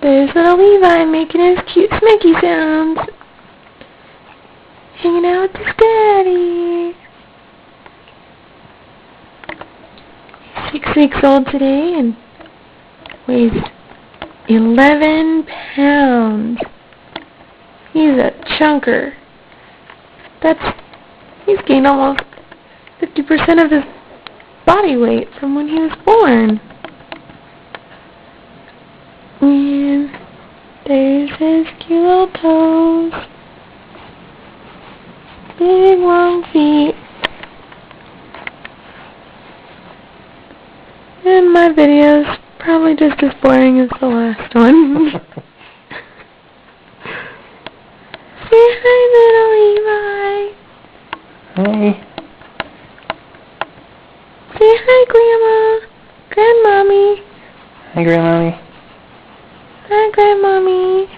There's little Levi making his cute smacky sounds. Hanging out with his daddy. 6 weeks old today and weighs 11 pounds. He's a chunker. He's gained almost 50% of his body weight from when he was born. And there's his cute little toes. Big long feet. And my video's probably just as boring as the last one. Say hi, little Levi. Hey. Say hi, Grandma. Grandmommy. Hi, Grandmommy. Hi, Grandmommy.